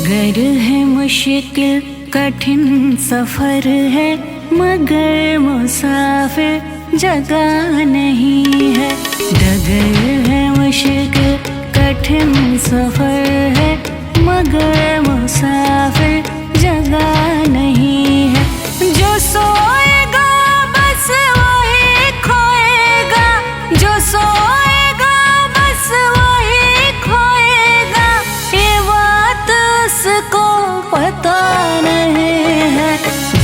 डगर है मुश्किल कठिन सफर है, मगर मुसाफिर जगह नहीं है। डगर है मुश्किल कठिन सफर है, मगर मुसाफिर जगह नहीं है। जो सोएगा बस वही खोएगा, जो सोएगा बस वही खोएगा, ये बात उसको पता नहीं है।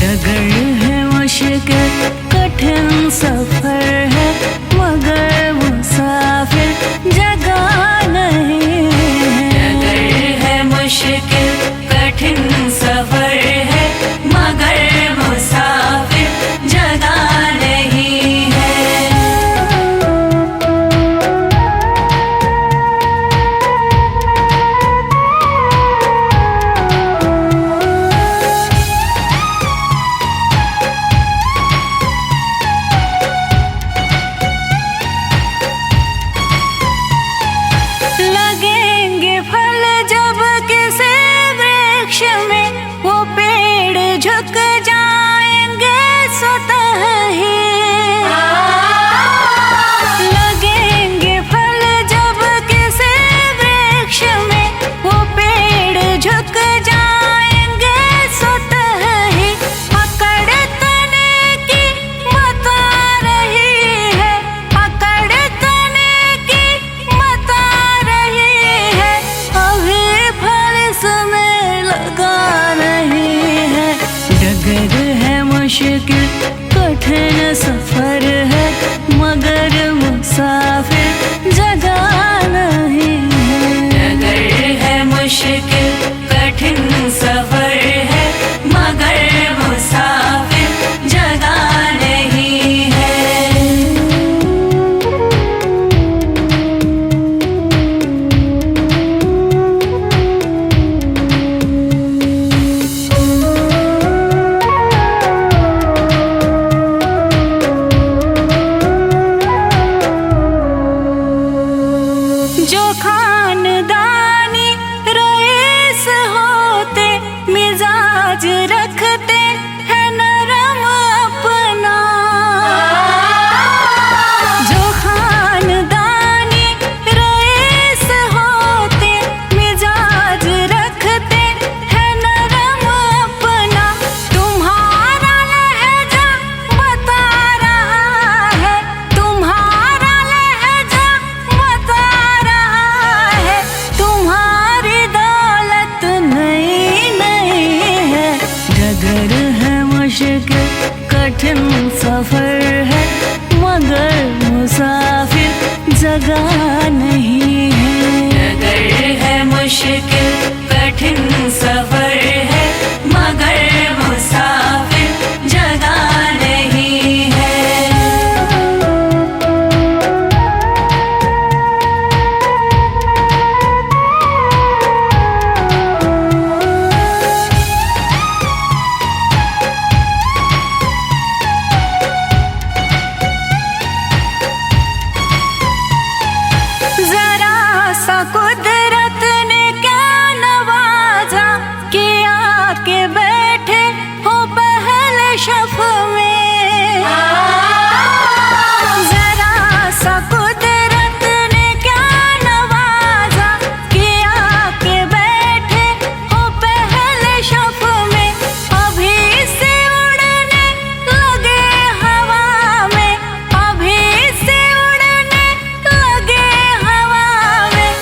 डगर है मुश्किल कठिन सफर है, मगर मुसाफिर जगह नहीं है। डगर है मुश्किल कठिन सफर है, मगर मुसाफिर जगह नहीं है। लगेंगे फल जब किसी वृक्ष में, वो पेड़ झुक जाएंगे स्वतः ही। लगेंगे फल जब किसी वृक्ष में, वो पेड़ झुक जाएंगे स्वतः ही। अकड़ तने की बता रही है, अकड़ तने की बता रही है, अभी फल इसमें लगा नहीं है। डगर है मुश्किल कठिन सफर है, मगर मुसाफिर जगह नहीं है। डगर है मुश्किल कठिन सफर है, मगर मुसाफिर जगह नहीं है। जो खानदानी रईस होते, मिजाज रखते हैं नरम अपना। जो खानदानी रईस होते, मिजाज रखते हैं नरम अपना। तुम्हारा लहजा बता रहा है, तुम्हारा लहजा बता रहा है, तुम्हारी दौलत नहीं नहीं है। डगर है मुश्किल कठिन सफर है, मगर मुसाफिर जगह नहीं है। डगर है मुश्किल कठिन सफर है, मगर मुसाफिर जगह नहीं है। जरा सा कुदरत ने क्या नवाजा, कि आके बैठे हो पहले शफ में। जरा सा कुदरत ने क्या नवाजा, कि आके बैठे हो पहले शफ में। अभी से उड़ने लगे हवा में, अभी से उड़ने लगे हवा में,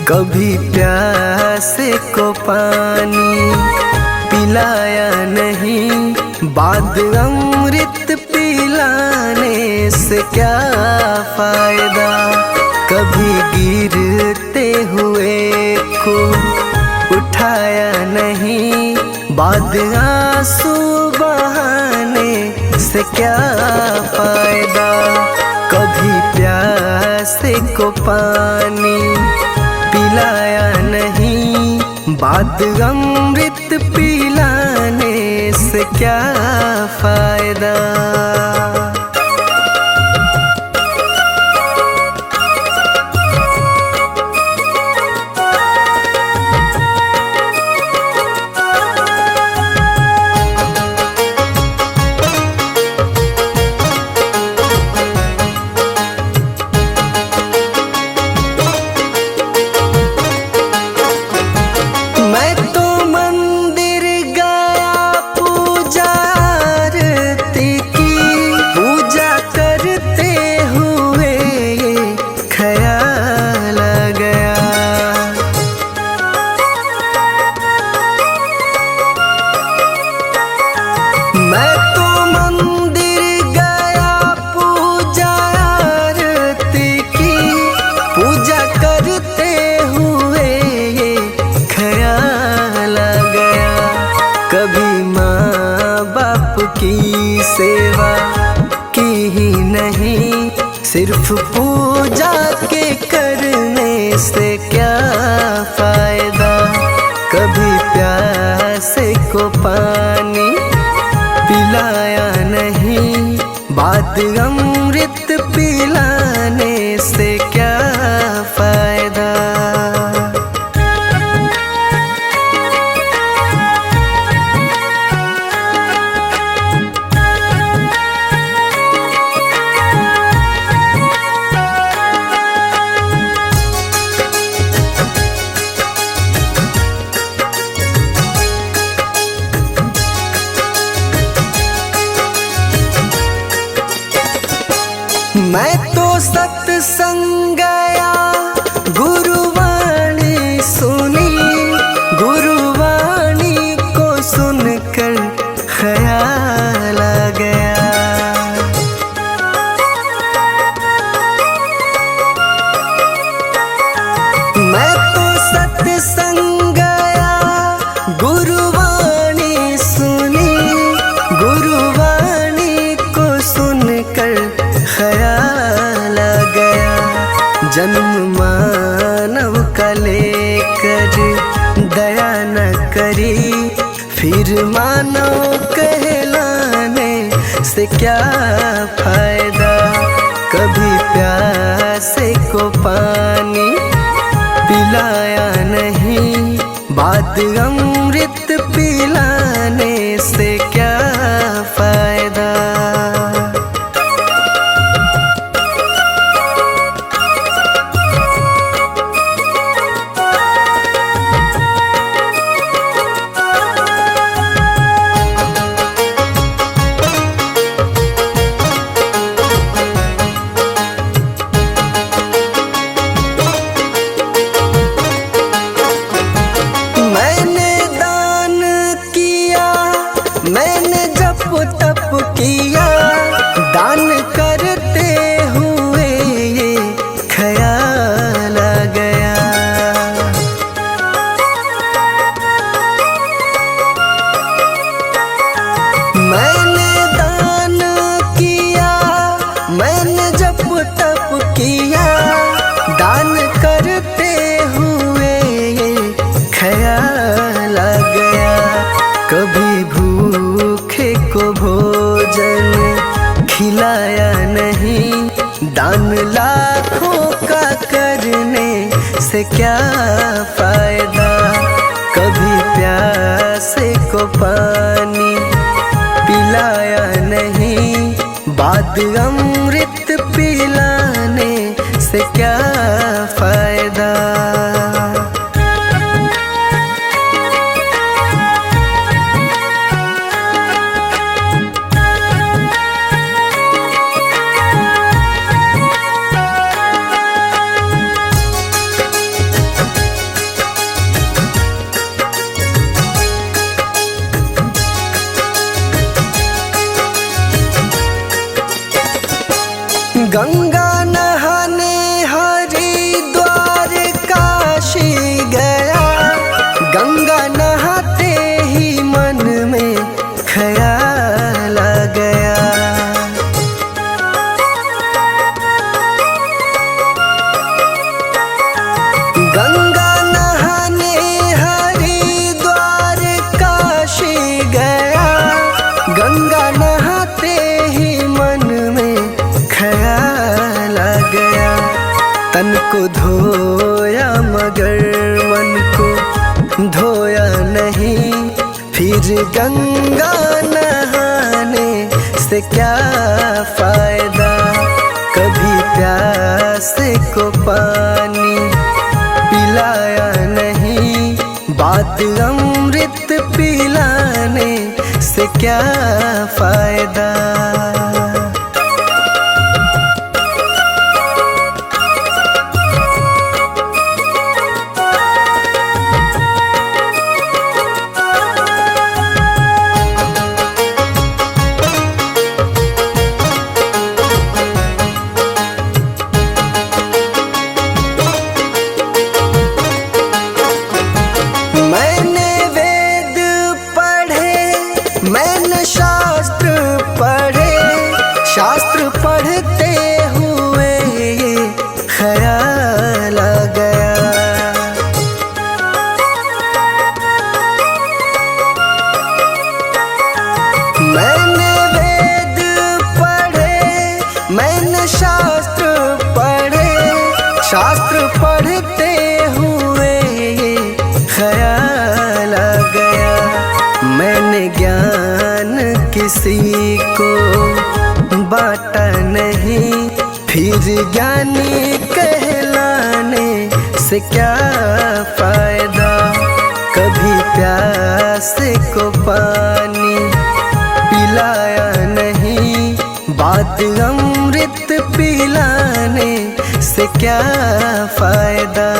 कभी प्यासे को पानी पिलाया नहीं, बाद अमृत पिलाने से क्या फायदा। कभी गिरते हुए को उठाया नहीं, बाद आंसू बहाने से क्या फायदा। कभी प्यासे को पानी पिलाया नहीं, बाद अमृत पिलाने से क्या फायदा। की सेवा की ही नहीं, सिर्फ पूजा के करने से क्या फायदा। कभी प्यासे को पानी पिलाया नहीं, बाद अमृत पिलाने से क्या फायदा। मैं तो सत्संग गया, गुरुवाणी सुनी, गुरुवाणी को सुनकर ख्याल आ गया। मैं तो सत्संग गया, गुरुवाणी सुनी, गुरुवाणी को सुनकर ख्याल आ गया। जन्म मानव का लेकर दया न करी, फिर मानव कहलाने से क्या फायदा। कभी प्यासे को पानी पिलाया नहीं, बाद अमृत पिलाने से क्या फायदा। मैंने जप तप किया, दान करते हुए ये ख्याल आ गया। मैंने दान किया, मैंने जप तप किया, दान करते हुए ये ख्याल आ गया। कभी भूखे को भोजन खिलाया नहीं, दान लाखों का करने से क्या फायदा। कभी प्यासे को पानी पिलाया नहीं, बाद अमृत पिलाने से क्या फायदा। गंगा नहाने हरिद्वार काशी गया, गंगा नहाते ही मन में ख्याल आ गया। गंगा नहाने हरिद्वार काशी गया, गंगा नहाते ही मन में ख्याल आ गया। तन को धोया मगर मन को धोया नहीं, फिर गंगा नहाने से क्या फायदा। कभी प्यासे को पानी पिलाया नहीं, बात अमृत पिलाने से क्या फायदा। मैंने वेद पढ़े, मैंने शास्त्र पढ़े, शास्त्र पढ़ते हुए ये ख्याल आ गया। मैंने वेद पढ़े, मैंने शास्त्र पढ़े, शास्त्र पढ़ते हुए ये ख्याल आ गया। मैंने ज्ञान किसी को बांटा नहीं, फिर ज्ञानी कहलाने से क्या फायदा। कभी प्यासे को पानी पिलाया नहीं, बात अमृत पिलाने से क्या फायदा।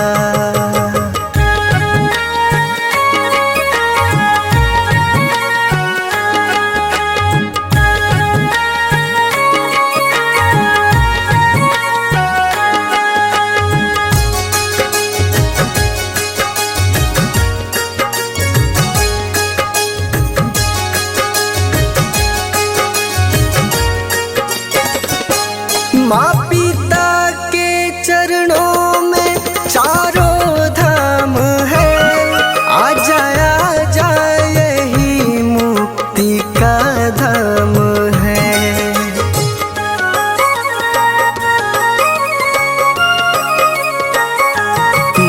माँ पिता के चरणों में चारों धाम है, आ जाए यही मुक्ति का धाम है।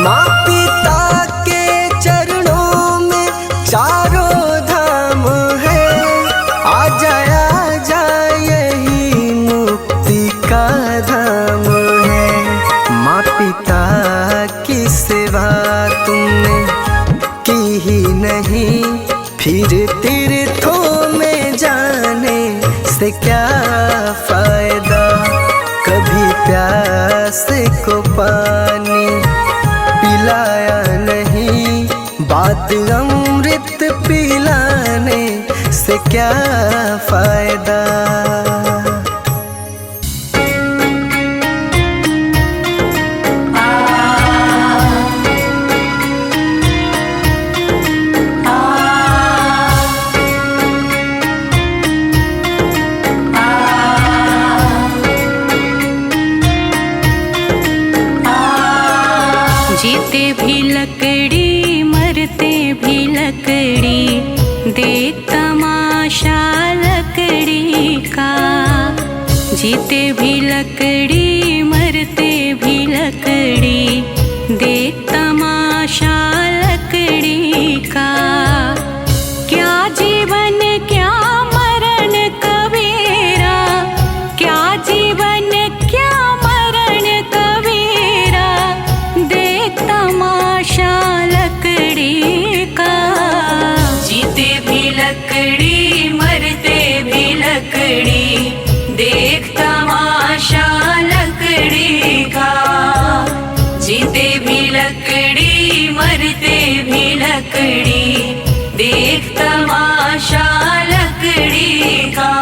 माँ पिता के चरणों में चारों धाम है, आ जाए यही मुक्ति का धाम है। माँ पिता की सेवा तुमने की ही नहीं, फिर तीर्थों में जाने से क्या फायदा। कभी प्यासे को पानी पिलाया नहीं, बात अमृत पिलाने से क्या फायदा। जीते भी लकड़ी मरते भी लकड़ी, देख तमाशा लकड़ी का। जीते भी लकड़ी मरते भी लकड़ी, देख तमाशा लकड़ी का। क्या जीवन क्या मरण कबीरा, क्या जीवन क्या मरण कबीरा, देख तमाशा लकड़ी का। जीते भी लकड़ी मरते भी लकड़ी, देख तमाशा लकड़ी का। जीते भी लकड़ी मरते भी लकड़ी, देख तमाशा लकड़ी का।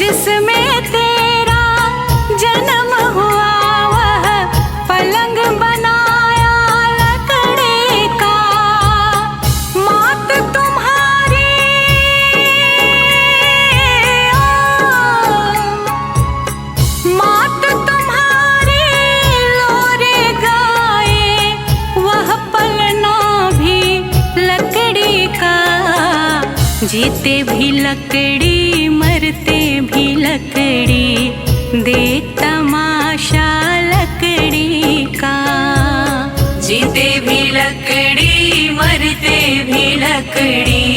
जिसमें तेरा जन्म हुआ वह पलंग बनाया लकड़ी का। मात तुम्हारी मात तुम्हारी लोरे गाए वह पलना भी लकड़ी का। जीते भी लकड़ी मरते भी लकड़ी देख तमाशा लकड़ी का। जीते भी लकड़ी मरते भी लकड़ी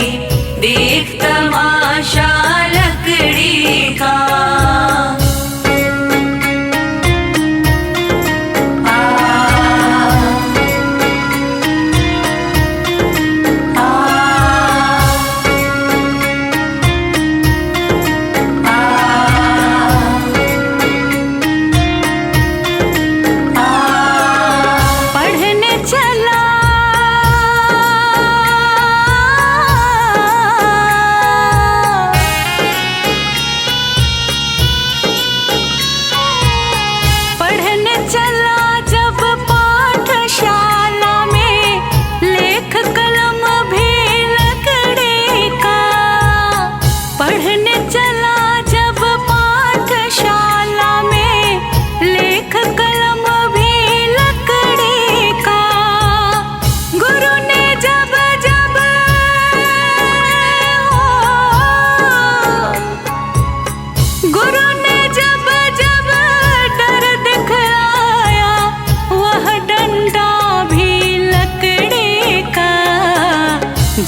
देख तमाशा लकड़ी का।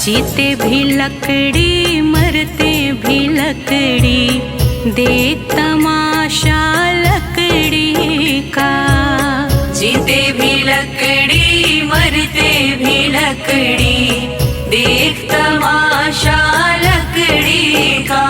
जीते भी लकड़ी मरते भी लकड़ी देख तमाशा लकड़ी का। जीते भी लकड़ी मरते भी लकड़ी देख तमाशा लकड़ी का।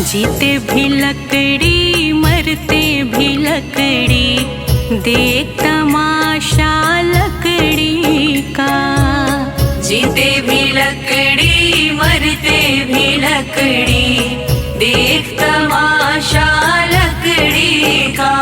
जीते भी लकड़ी मरते भी लकड़ी देख तमाशा लकड़ी का। जीते भी लकड़ी मरते भी लकड़ी देख तमाशा लकड़ी का।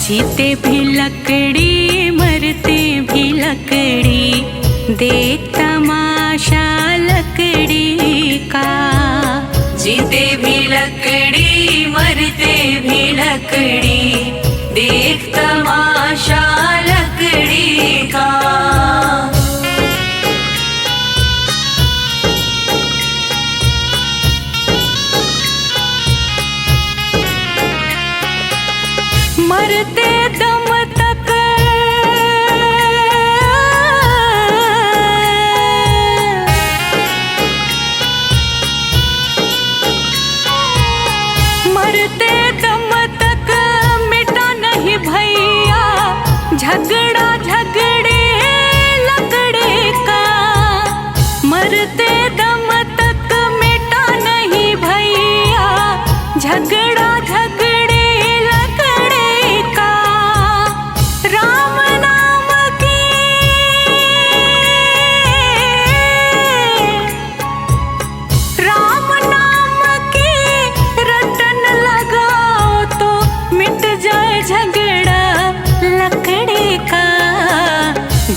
जीते भी लकड़ी मरते भी लकड़ी देख तमाशा लकड़ी का। जीते भी लकड़ी मरते भी लकड़ी देख तमाशा लकड़ी का।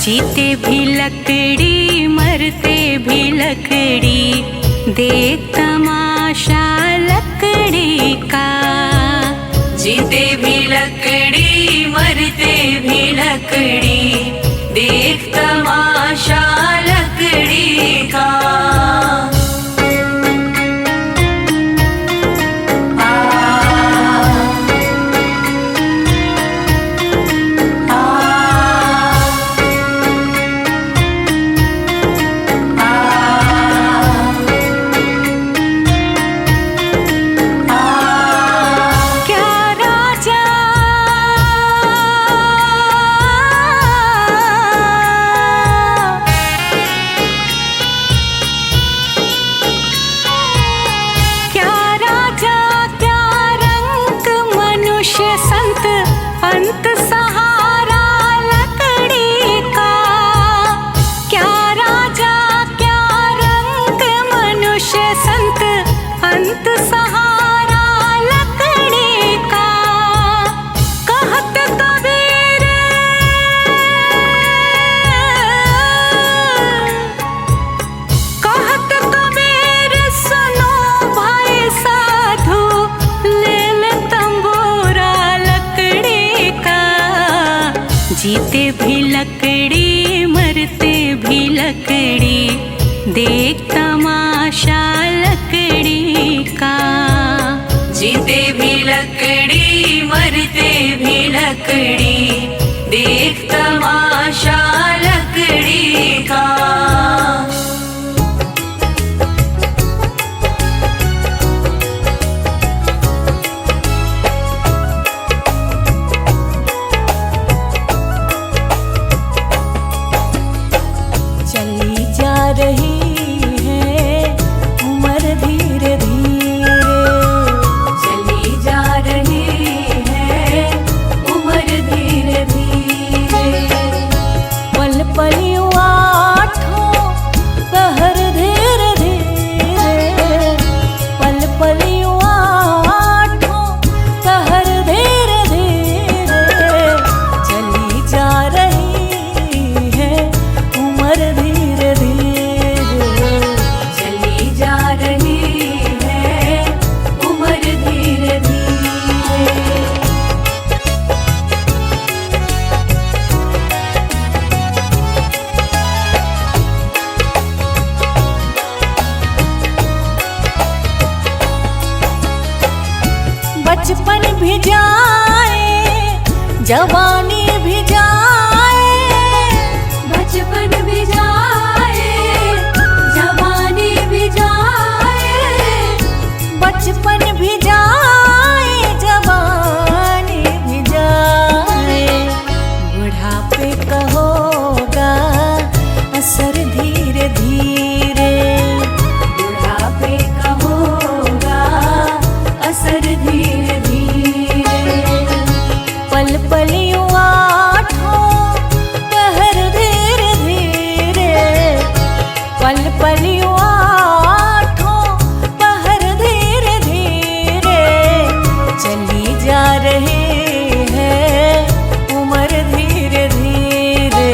जीते भी लकड़ी मरते भी लकड़ी, देख तमाशा लकड़ी का। जीते भी लकड़ी मरते भी लकड़ी, देख तमाशा लकड़ी का। संत अंत सहारा लकड़ी का। क्या राजा क्या रंग मनुष्य संत अंत सहारा लकड़ी का। कहत कबीर कहत कबीर सुनो भाई साधु, लेल तंबूरा लकड़ी का। जीते भी लकड़ी मरते भी लकड़ी, देख तमाशा लकड़ी का। जीते भी लकड़ी मरते भी लकड़ी, देख तमाशा लकड़ी का। रही है उम्र धीरे धीरे, चली जा रही है उम्र धीरे धीरे। पल पल आठों पहर धीरे धीरे, पल पल आठों पहर धीरे धीरे। चली जा रही है उम्र धीरे धीरे, बचपन भी जाए जवानी भी जाए, बचपन भी जाए जवानी भी जाए। बचपन भी जाए जवानी भी जाए। बुढ़ापे का होगा असर धीरे धीरे, बुढ़ापे का होगा असर धीरे धीरे। पल पल आठों पहर धीरे धीरे, पल पल आठों पहर धीरे धीरे। चली जा रही है उम्र धीरे धीरे,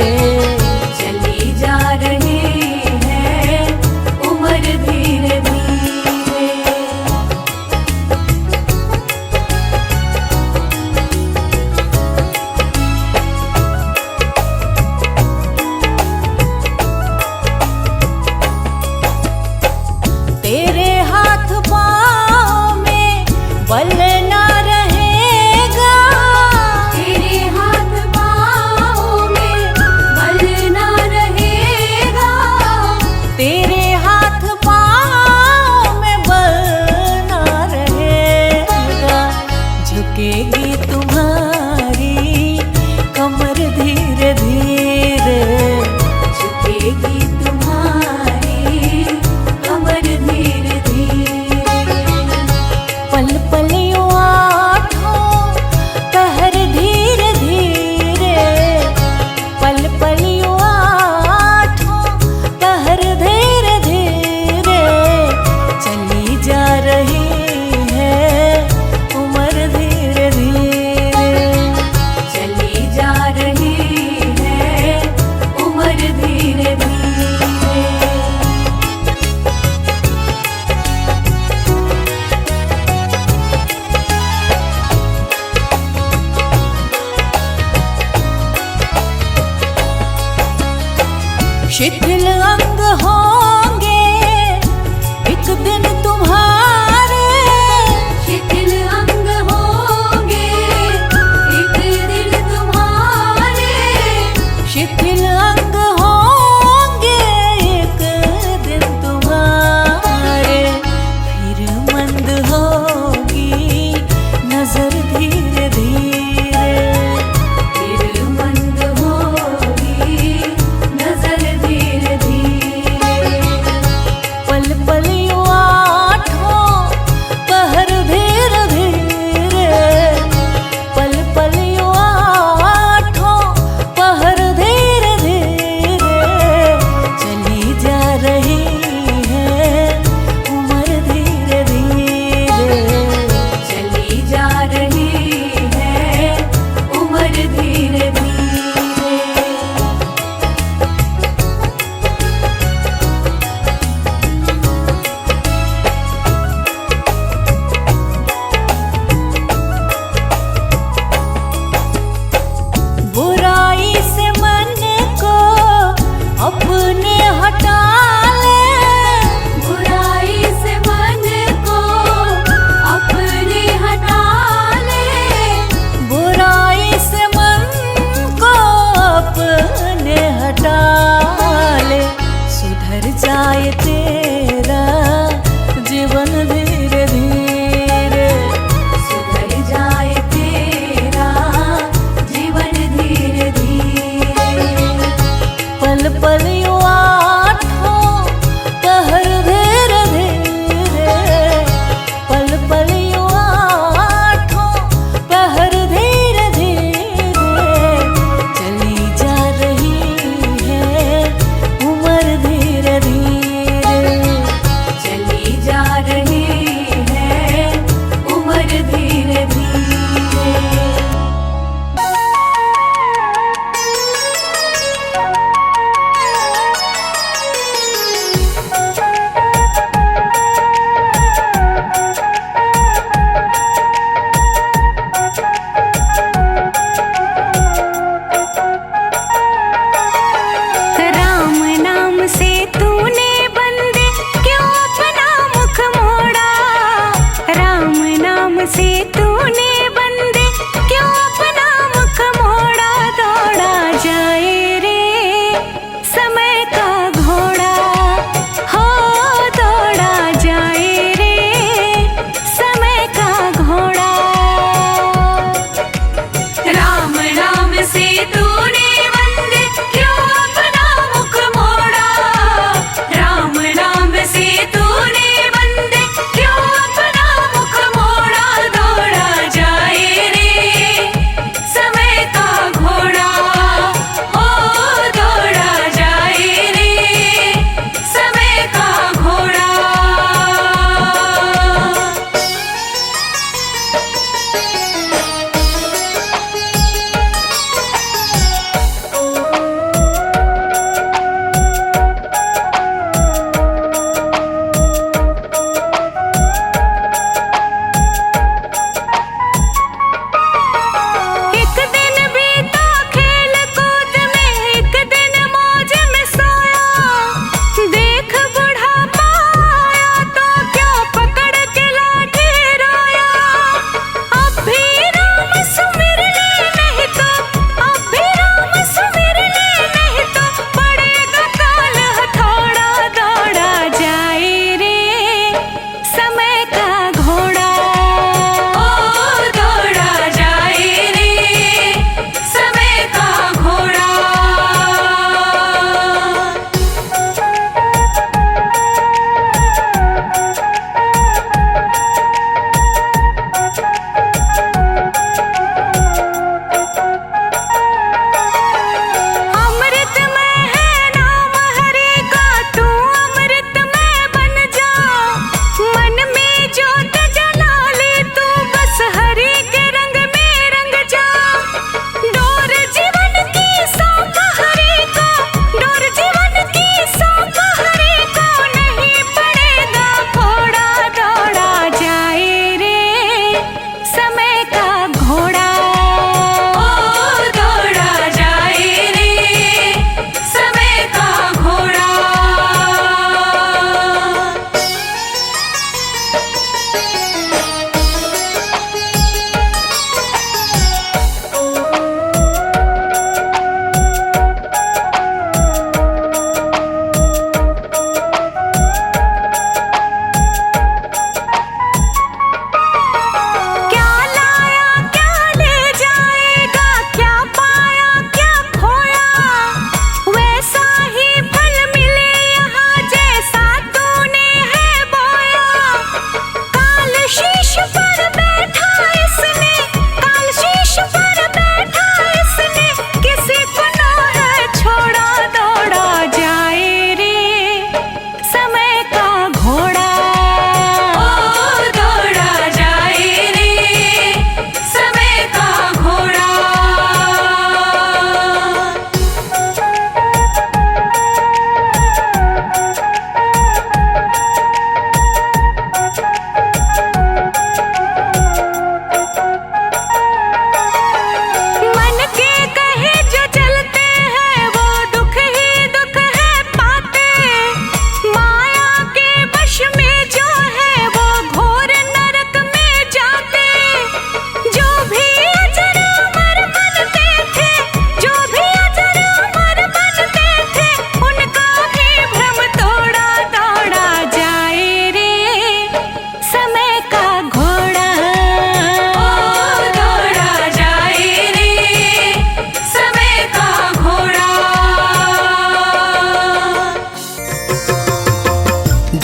शिथिल अंग होंगे एक दिन तुम्हारे, शिथिल अंग होंगे एक दिन तुम्हारे, शिथिल अंग होंगे एक दिन तुम्हारे। फिर मंद होगी नजर धीरे धीरे, फिर मंद होगी नजर धीरे धीरे। पल पल यूं आठों पहर धीरे धीरे, पल पल यूं आठों पहर धीरे धीरे। चली जा रही है उम्र धीरे धीरे, चली जा रही है उम्र धीरे धीरे। बुराई से मन को अपने हटा ले, बुराई से मन को अपने हटा ले, बुराई से मन को अपने हटा ले। सुधर जाए तेरा जीवन धीरे धीरे, सुधर जाए तेरा जीवन धीरे धीरे। पल पल यूं आठों पहर धीरे धीरे, पल पल यूं आठों पहर धीरे धीरे। चली जा रही है उम्र धीरे धीरे, चली जा रही है उम्र धीरे धीरे।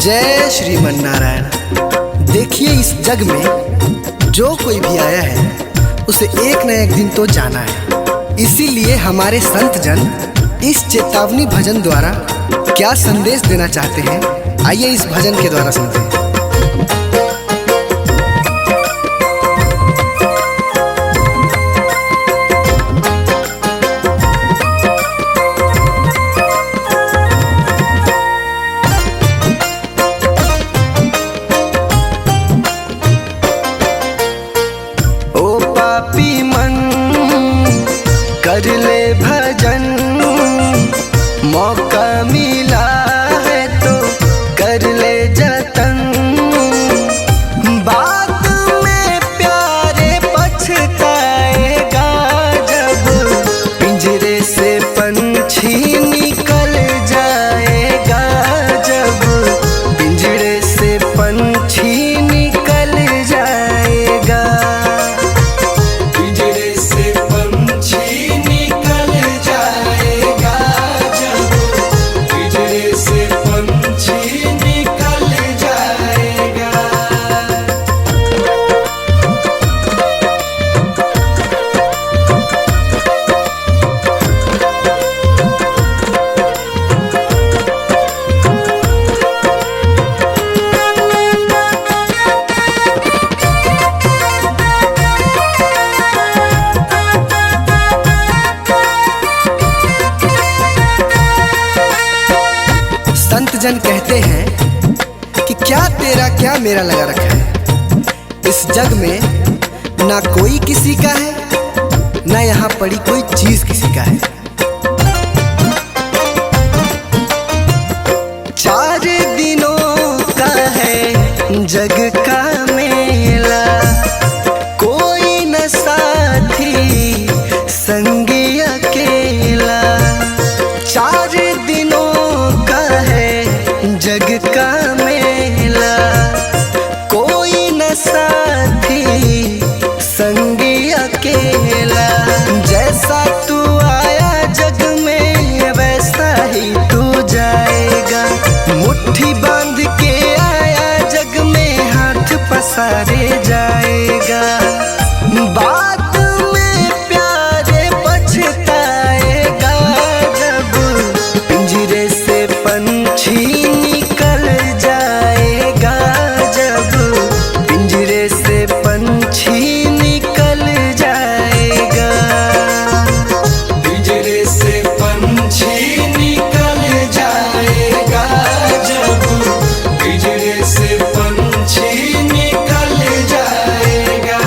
जय श्रीमन नारायण। देखिए, इस जग में जो कोई भी आया है उसे एक न एक दिन तो जाना है। इसीलिए हमारे संत जन इस चेतावनी भजन द्वारा क्या संदेश देना चाहते हैं, आइए इस भजन के द्वारा सुनते हैं। पापी मन कर ले भजन, मौका मिला है तो कर ले जतन। बाद में प्यारे पछताएगा जब पिंजरे से पंछी निकल जाएगा, जब पिंजरे से पंछी निकल जाएगा। संत जन कहते हैं कि क्या तेरा क्या मेरा लगा रखा है। इस जग में ना कोई किसी का है, ना यहाँ पड़ी कोई चीज किसी का है। 4 दिनों का है जग का मेला, कोई न साथी संगी अकेला। 4 दिनों जग का मेला, कोई न साथी संगी अकेला। जैसा तू आया जग में वैसा ही तू जाएगा। मुट्ठी बांध के आया जग में हाथ पसारे जाएगा। बाद में प्यारे पछताएगा जब पिंजरे से पंछी निकल जाएगा, जब पिंजरे से पंछी निकल जाएगा। पिंजरे से पंछी निकल जाएगा, जब पिंजरे से पंछी निकल जाएगा।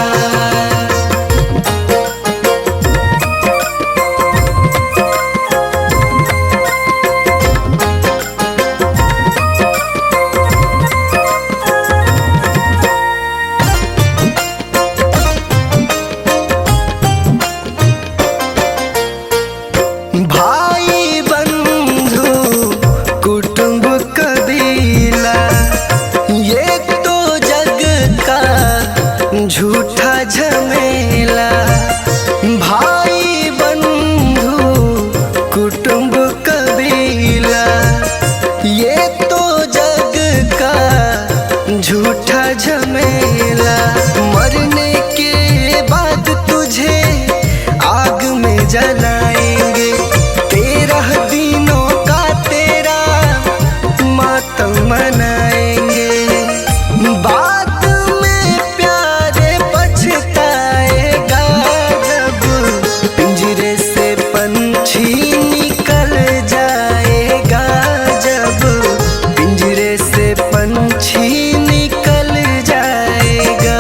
भाई बंधु कुटुंब कबीला, ये तो जग का झूठा झमेला। भाई बंधु कुटुंब कबीला, ये तो जग का झूठा झमेला। मरने के बाद तुझे आग में जलाएंगे, 13 दिनों का तेरा मातम मनाएंगे। बाद में प्यारे पछताएगा जब पिंजरे से पंछी निकल जाएगा, जब पिंजरे से पंछी निकल जाएगा।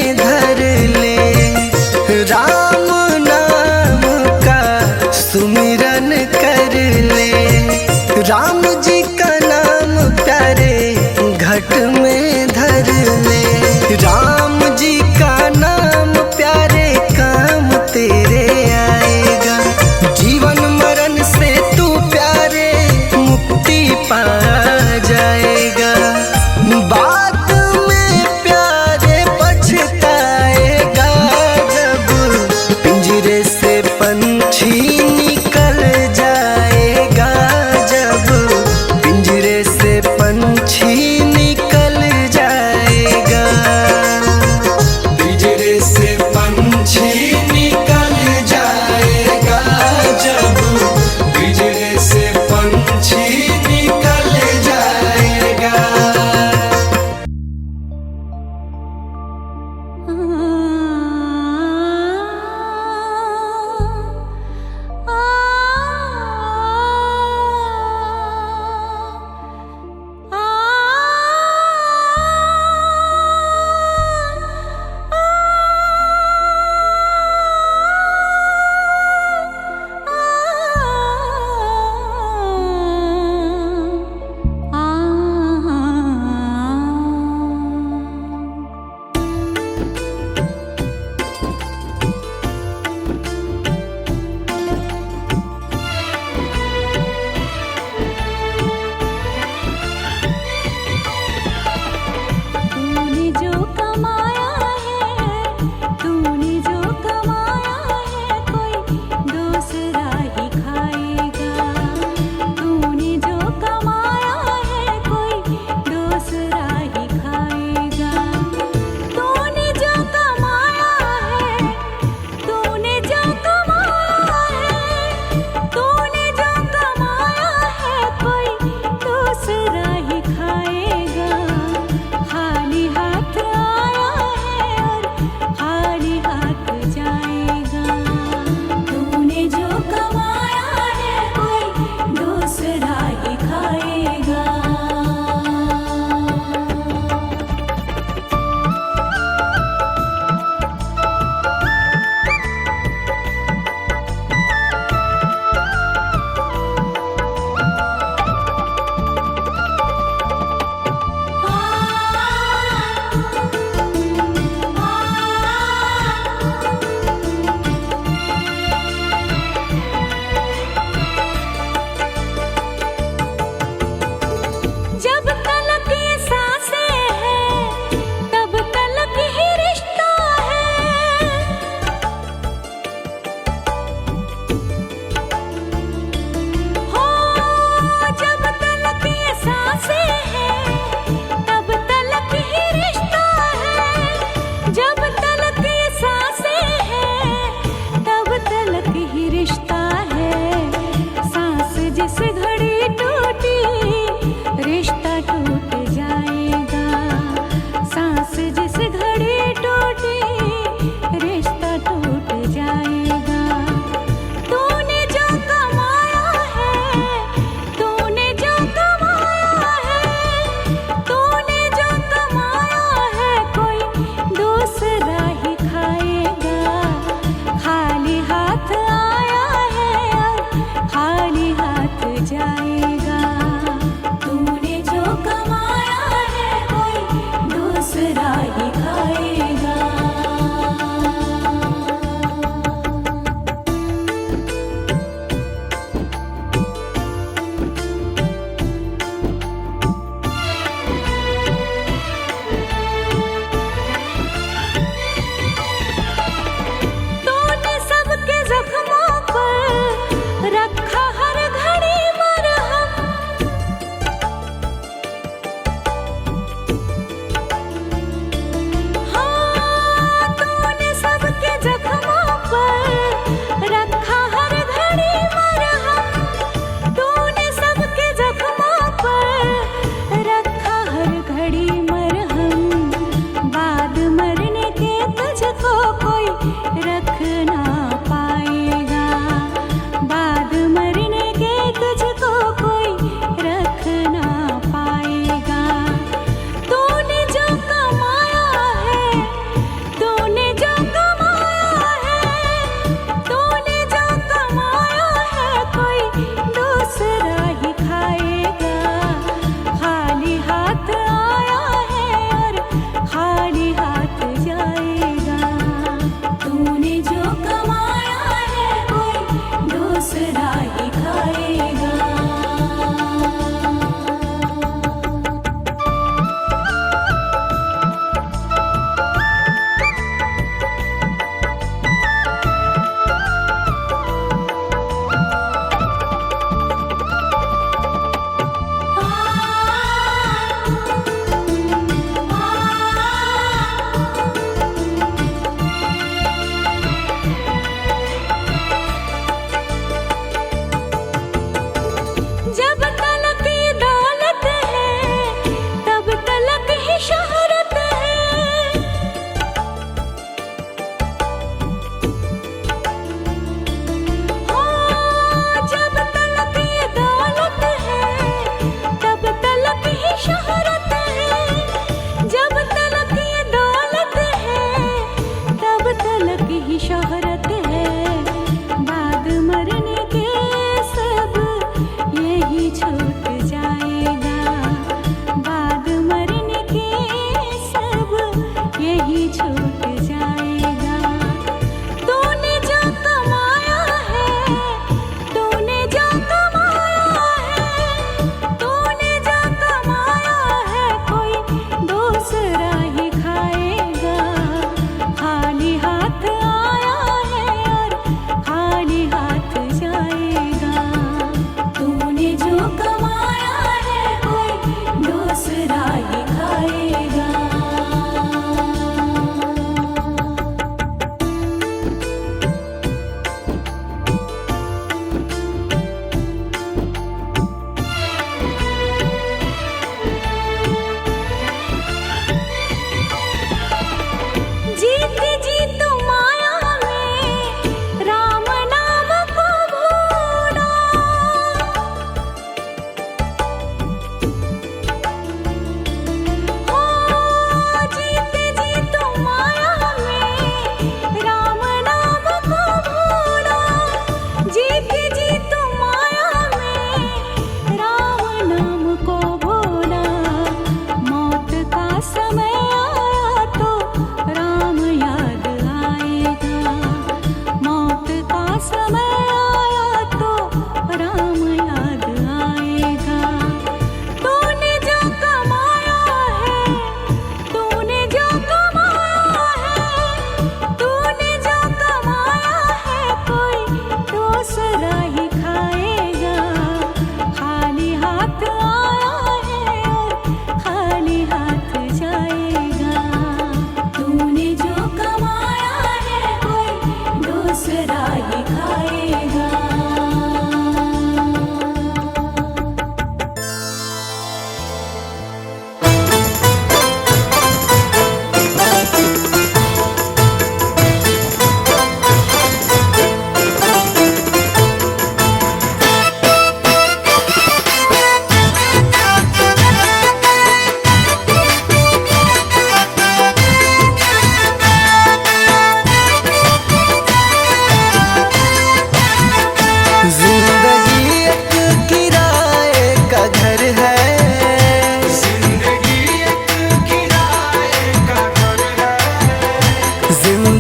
में धर ले। राम नाम का सुमिरन कर ले। राम जी का नाम प्यारे घट में धर ले। राम जी का नाम प्यारे काम तेरे आएगा। जीवन मरण से तू प्यारे मुक्ति पा जाएगा। बाद में प्यारे पछताएगा जब पिंजरे से पंछी निकल जाएगा। जब पिंजरे से पंछी निकल जाएगा। पिंजरे से पंछी निकल जाएगा। जब पिंजरे से पंछी निकल जाएगा।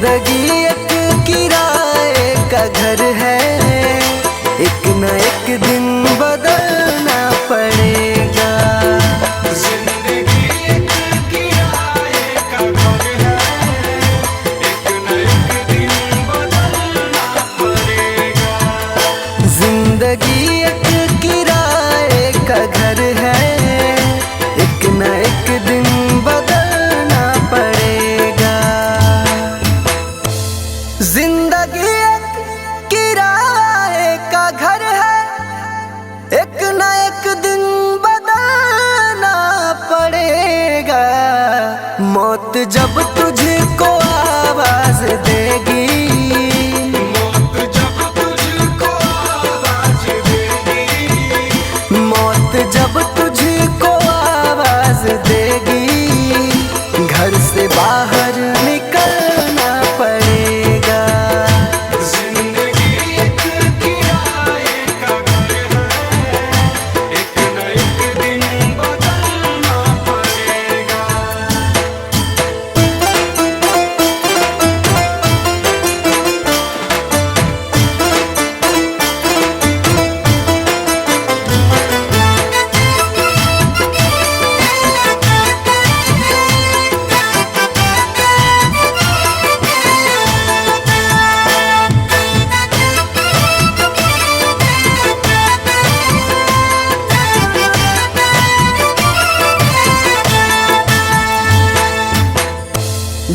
जिंदगी एक किराए का घर है, एक न एक दिन बदलना पड़ेगा। जिंदगी एक किराए का घर है, एक न एक दिन बदलना पड़ेगा। जिंदगी एक किराए का घर है, एक न एक दिन बदलना पड़ेगा। जिंदगी एक किराए का घर है, एक न एक दिन बदलना पड़ेगा। मौत जब तुझको आवाज देगी, मौत जब तुझको आवाज देगी, मौत जब तुझको आवाज देगी, घर से बाहर निकलना पड़ेगा। जिंदगी एक किराए का घर है, एक न एक दिन बदलना पड़ेगा।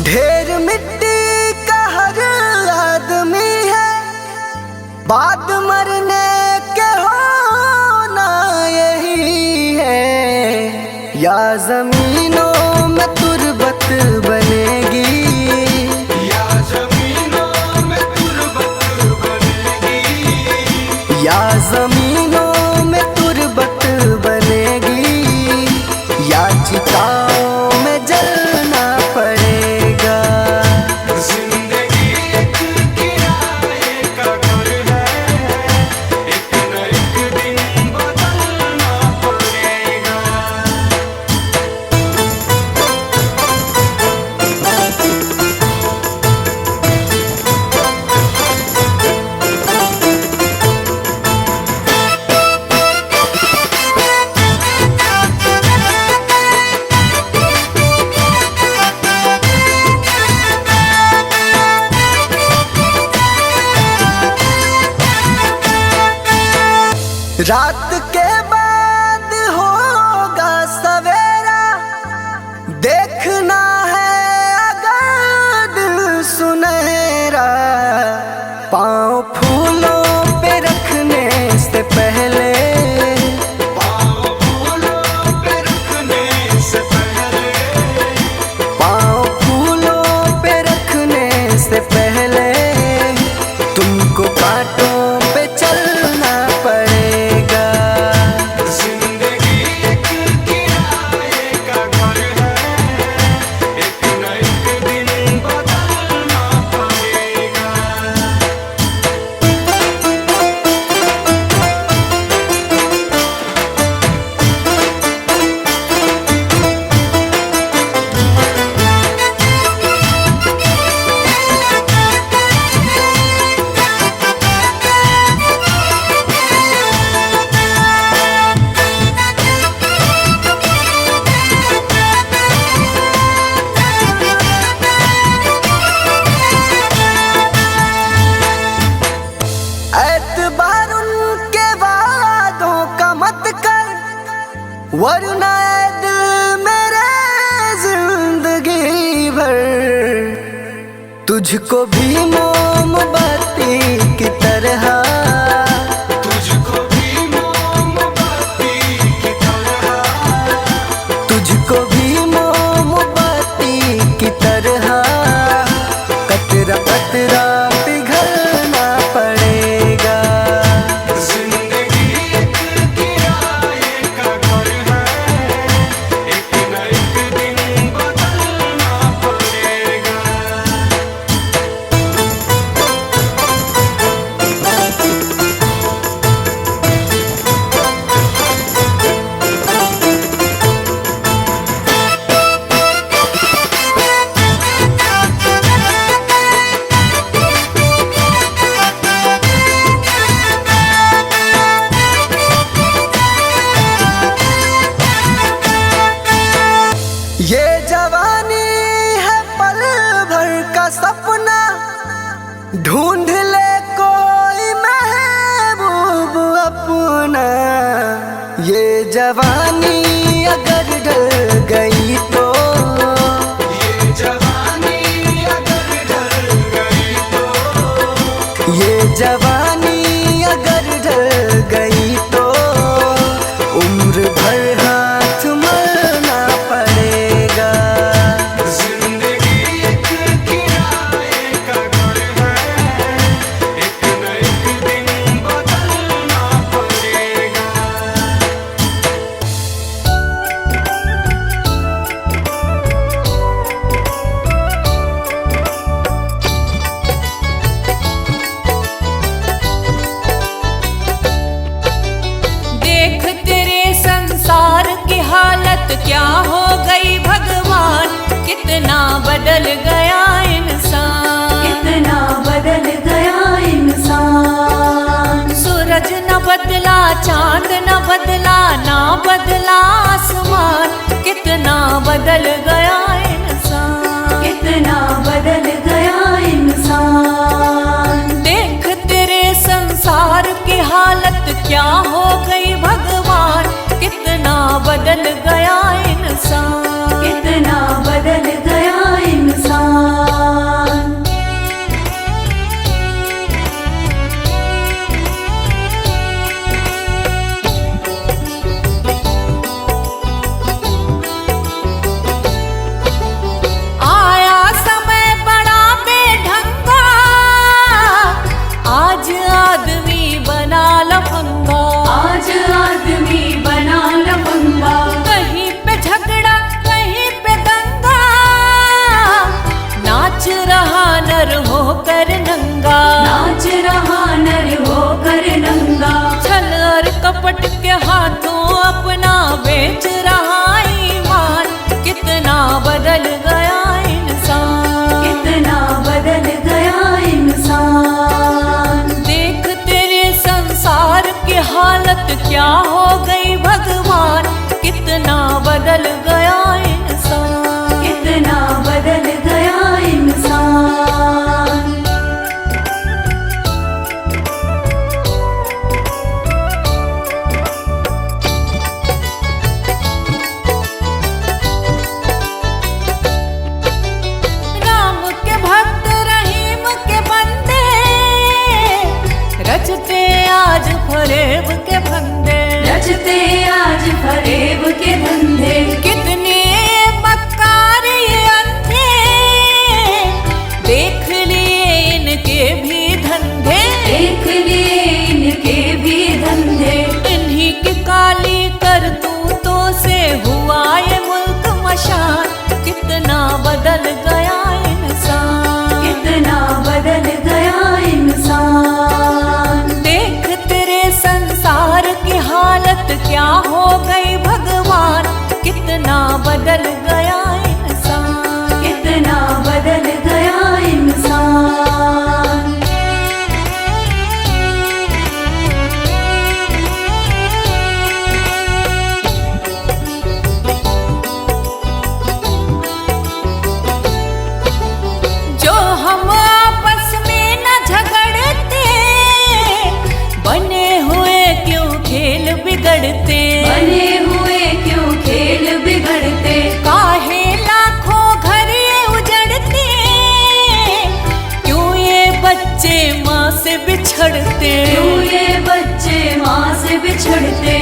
ढेर मिट्टी का हर आदमी है, बाद मरने के होना यही है। या जमीनों में तुरबत बनेगी, या जमीनों में तुरबत बनेगी, या जमीनों में तुरबत बनेगी, या चिताओं में जलना पड़ेगा। जिंदगी एक किराए का घर है, एक न एक दिन बदलना पड़ेगा। रात के बाद होगा सवेरा, देखना है अगर दिल सुनहरा। पाँव फूलों पे रखने से पहले, पाँव फूलों पे रखने से पहले, पाँव फूलों पे रखने से पहले, तुमको कांटों पे चलना पड़ेगा। जिंदगी एक किराए का घर है, एक न एक दिन बदलना पड़ेगा। एतबार उनके वादों का मत कर, वरना ऐ दिल मेरे जिंदगी भर तुझको भी मोमबत्ती की तरह, तुझको भी मोमबत्ती की तरह, तुझको भी मोमबत्ती की तरह, कतरा कतरा पिघलना पड़ेगा। जिंदगी एक किराए का घर है, एक न एक दिन बदलना पड़ेगा। ढूंढ ले कोई महबूब अपना, ये जवानी अगर ढल गई तो, ये जवानी अगर ढल गई तो, ये जवानी अगर ढल गई तो उम्र भर हाथ मलना पड़ेगा। जिंदगी एक किराए का घर है, एक न एक दिन बदलना पड़ेगा। देख तेरे संसार की हालत क्या हो गई भगवान, कितना बदल गया इंसान। कितना बदल गया इंसान। सूरज न बदला, चांद न बदला, ना बदला आसमान, कितना बदल गया इंसान। कितना बदल गया इंसान। देख तेरे संसार की हालत क्या हो गई भगवान, कितना बदल गया इंसान। कितना बदल गया इंसान। आया समय बड़ा बेढंगा, आज आदमी बना लफंगा। आज आदमी बना लफंगा। कहीं पे झगड़ा, कहीं पे दंगा, नाच रहा नर होकर नंगा। नाच रहा नर होकर नंगा। छल और कपट के हाथों अपना बेच रहा ईमान, कितना बदल गया इंसान। कितना बदल गया इंसान। देख तेरे संसार की हालत क्या हो गई भगवान, कितना बदल गया इंसान। कितना बदल गया इंसान। राम के भक्त रहीम के बंदे, रचते आज फरेब के फंदे। रचते आज फरेब के धंधे। कितने मक्कार ये अंधे, देख लिए इनके भी धंधे। देख लिए इनके भी धंधे। इन्हीं की काली करतूतों से हुआ ये मुल्क मशान, कितना बदल गया इंसान। कितना बदल गया इंसान। देख तेरे संसार की हालत क्या हो गई भगवान, कितना बदल गया इंसान। कितना बदल गया इंसान। जो हम आपस में न झगड़ते, बने हुए क्यों खेल बिगड़ते। बने हुए क्यों खेल बिगड़ते। काहे लाखों घर ये उजड़ते, क्यों ये बच्चे माँ से बिछड़ते। क्यों ये बच्चे माँ से बिछड़ते।